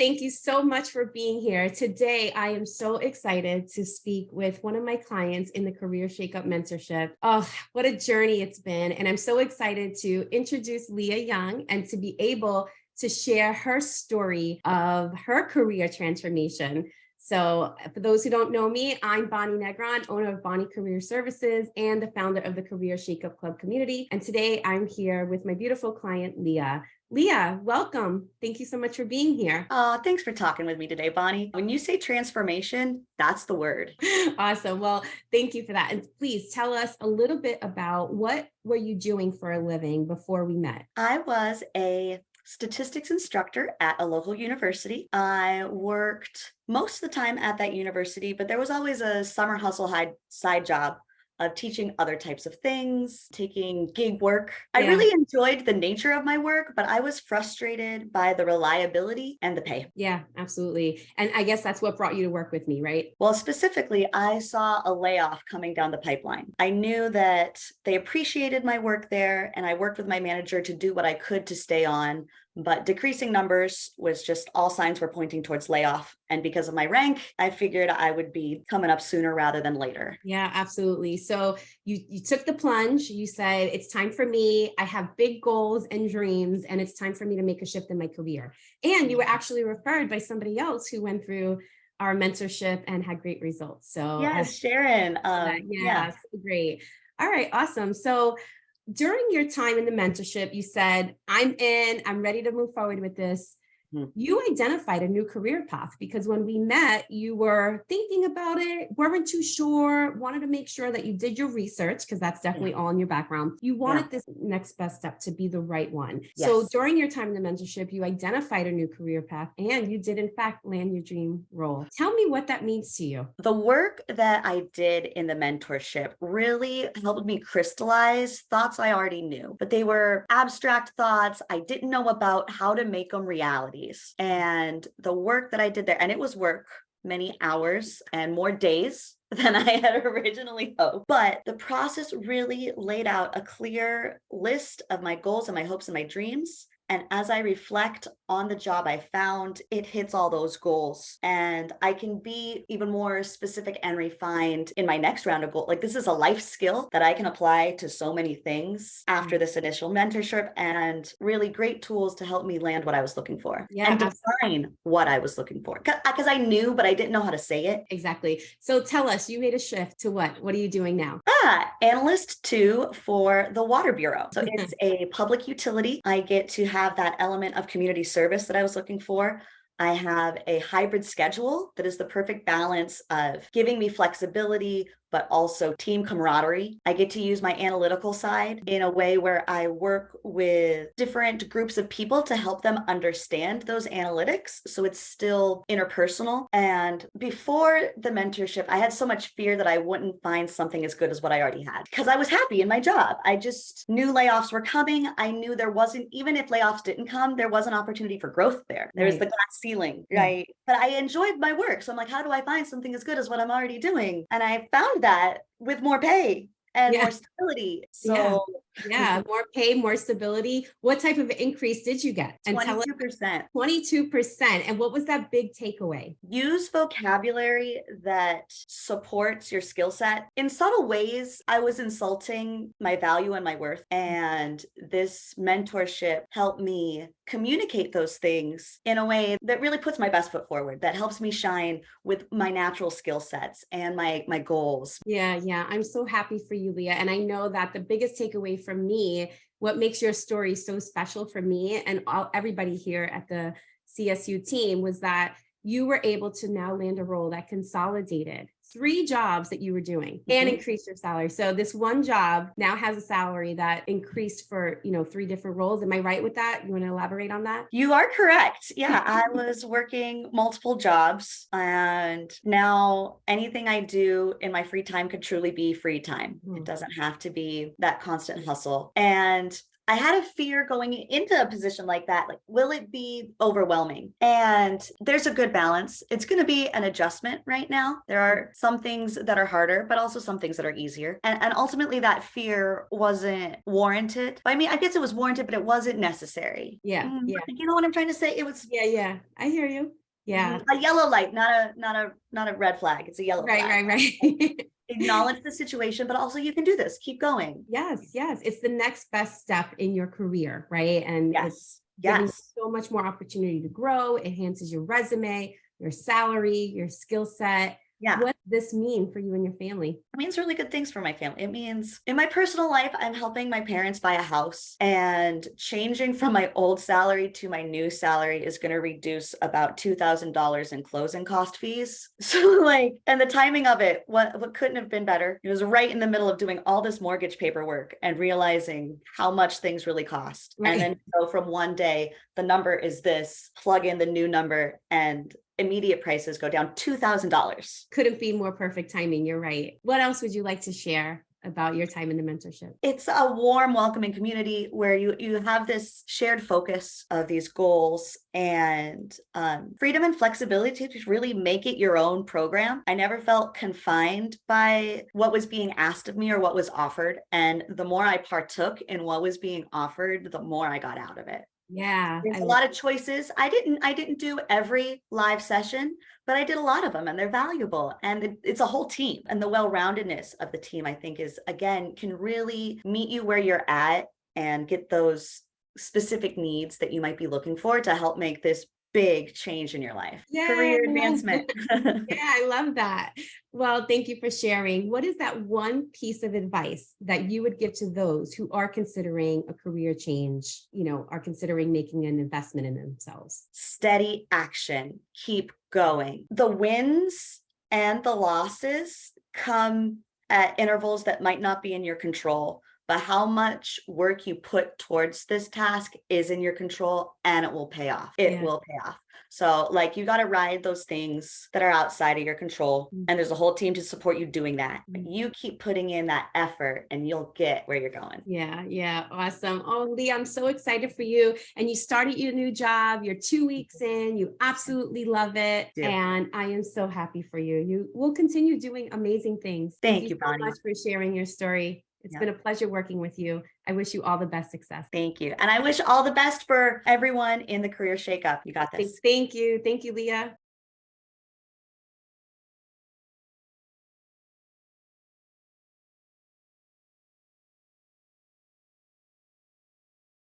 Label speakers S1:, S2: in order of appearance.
S1: thank you so much for being here. Today, I am so excited to speak with one of my clients in the Career Shakeup Mentorship. Oh, what a journey it's been. And I'm so excited to introduce Leia Young and to be able to share her story of her career transformation. So for those who don't know me, I'm Bonnie Negron, owner of Bonnie Career Services and the founder of the Career Shakeup Club community. And today I'm here with my beautiful client, Leia. Leia, welcome. Thank you so much for being here.
S2: Thanks for talking with me today, Bonnie. When you say transformation, that's the word.
S1: Awesome. Well, thank you for that. And please tell us a little bit about what were you doing for a living before we met?
S2: I was a statistics instructor at a local university. I worked most of the time at that university, but there was always a summer hustle side job of teaching other types of things, taking gig work. I really enjoyed the nature of my work, but I was frustrated by the reliability and the pay.
S1: Yeah, absolutely. And I guess that's what brought you to work with me, right?
S2: Well, specifically, I saw a layoff coming down the pipeline. I knew that they appreciated my work there, and I worked with my manager to do what I could to stay on. But decreasing numbers was just all signs were pointing towards layoff. And because of my rank, I figured I would be coming up sooner rather than later.
S1: Yeah, absolutely. So you took the plunge. You said, it's time for me. I have big goals and dreams, and it's time for me to make a shift in my career. And you were actually referred by somebody else who went through our mentorship and had great results. So
S2: yes, Sharon.
S1: yeah, great. All right, awesome. So during your time in the mentorship, you said, I'm ready to move forward with this. You identified a new career path because when we met, you were thinking about it, weren't too sure, wanted to make sure that you did your research because that's definitely all in your background. You wanted this next best step to be the right one.
S2: Yes.
S1: So during your time in the mentorship, you identified a new career path and you did in fact land your dream role. Tell me what that means to you.
S2: The work that I did in the mentorship really helped me crystallize thoughts I already knew, but they were abstract thoughts. I didn't know about how to make them realities. And the work that I did there, and it was work, many hours and more days than I had originally hoped. But the process really laid out a clear list of my goals and my hopes and my dreams. And as I reflect on the job I found, it hits all those goals. And I can be even more specific and refined in my next round of goals. Like this is a life skill that I can apply to so many things after this initial mentorship, and really great tools to help me land what I was looking for and define what I was looking for. Because I knew, but I didn't know how to say it.
S1: Exactly. So tell us, you made a shift to what? What are you doing now?
S2: Analyst II for the Water Bureau. So it's a public utility. I get to have that element of community service that I was looking for. I have a hybrid schedule that is the perfect balance of giving me flexibility, but also team camaraderie. I get to use my analytical side in a way where I work with different groups of people to help them understand those analytics. So it's still interpersonal. And before the mentorship, I had so much fear that I wouldn't find something as good as what I already had because I was happy in my job. I just knew layoffs were coming. I knew there wasn't, even if layoffs didn't come, there was an opportunity for growth there. There's the glass ceiling, right? But I enjoyed my work. So I'm like, how do I find something as good as what I'm already doing? And I found that with more pay and more stability. So
S1: more pay, more stability. What type of increase did you get?
S2: 22%.
S1: 22%. And what was that big takeaway?
S2: Use vocabulary that supports your skill set. In subtle ways, I was insulting my value and my worth. And this mentorship helped me communicate those things in a way that really puts my best foot forward, that helps me shine with my natural skill sets and my goals.
S1: Yeah. I'm so happy for you, Leia. And I know that the biggest takeaway from me, what makes your story so special for me and everybody here at the CSU team was that you were able to now land a role that consolidated 3 jobs that you were doing and increased your salary. So this one job now has a salary that increased for, 3 different roles. Am I right with that? You want to elaborate on that?
S2: You are correct. Yeah, I was working multiple jobs, and now anything I do in my free time could truly be free time. It doesn't have to be that constant hustle. And I had a fear going into a position like that. Like, will it be overwhelming? And there's a good balance. It's going to be an adjustment right now. There are some things that are harder, but also some things that are easier. And ultimately, that fear wasn't warranted. I mean, I guess it was warranted, but it wasn't necessary.
S1: Yeah. Yeah.
S2: You know what I'm trying to say? It was
S1: Yeah. I hear you. Yeah.
S2: a yellow light, not a red flag. It's a yellow flag.
S1: Right.
S2: Acknowledge the situation, but also you can do this. Keep going.
S1: Yes. It's the next best step in your career, right? And it's giving you so much more opportunity to grow, enhances your resume, your salary, your skill set.
S2: Yeah.
S1: What does this mean for you and your family?
S2: It means really good things for my family. It means in my personal life, I'm helping my parents buy a house, and changing from my old salary to my new salary is going to reduce about $2,000 in closing cost fees. So and the timing of it, what couldn't have been better? It was right in the middle of doing all this mortgage paperwork and realizing how much things really cost. Right. And then go from one day, the number is this, plug in the new number, and immediate prices go down $2,000.
S1: Couldn't be more perfect timing. You're right. What else would you like to share about your time in the mentorship?
S2: It's a warm, welcoming community where you have this shared focus of these goals and freedom and flexibility to really make it your own program. I never felt confined by what was being asked of me or what was offered. And the more I partook in what was being offered, the more I got out of it.
S1: Yeah.
S2: There's a lot of choices. I didn't do every live session, but I did a lot of them, and they're valuable. And it's a whole team, and the well-roundedness of the team, I think, is, again, can really meet you where you're at and get those specific needs that you might be looking for to help make this big change in your life. Career advancement.
S1: Yeah, I love that. Well, thank you for sharing. What is that one piece of advice that you would give to those who are considering a career change, are considering making an investment in themselves?
S2: Steady action. Keep going. The wins and the losses come at intervals that might not be in your control, but how much work you put towards this task is in your control, and it will pay off. It will pay off. So you got to ride those things that are outside of your control. And there's a whole team to support you doing that. But you keep putting in that effort and you'll get where you're going.
S1: Yeah. Awesome. Oh, Leah, I'm so excited for you. And you started your new job. You're 2 weeks in. You absolutely love it. Yeah. And I am so happy for you. You will continue doing amazing things.
S2: Thank you,
S1: so much for sharing your story. It's been a pleasure working with you. I wish you all the best success.
S2: Thank you. And I wish all the best for everyone in the career shakeup. You got this.
S1: Thank you. Thank you, Leah.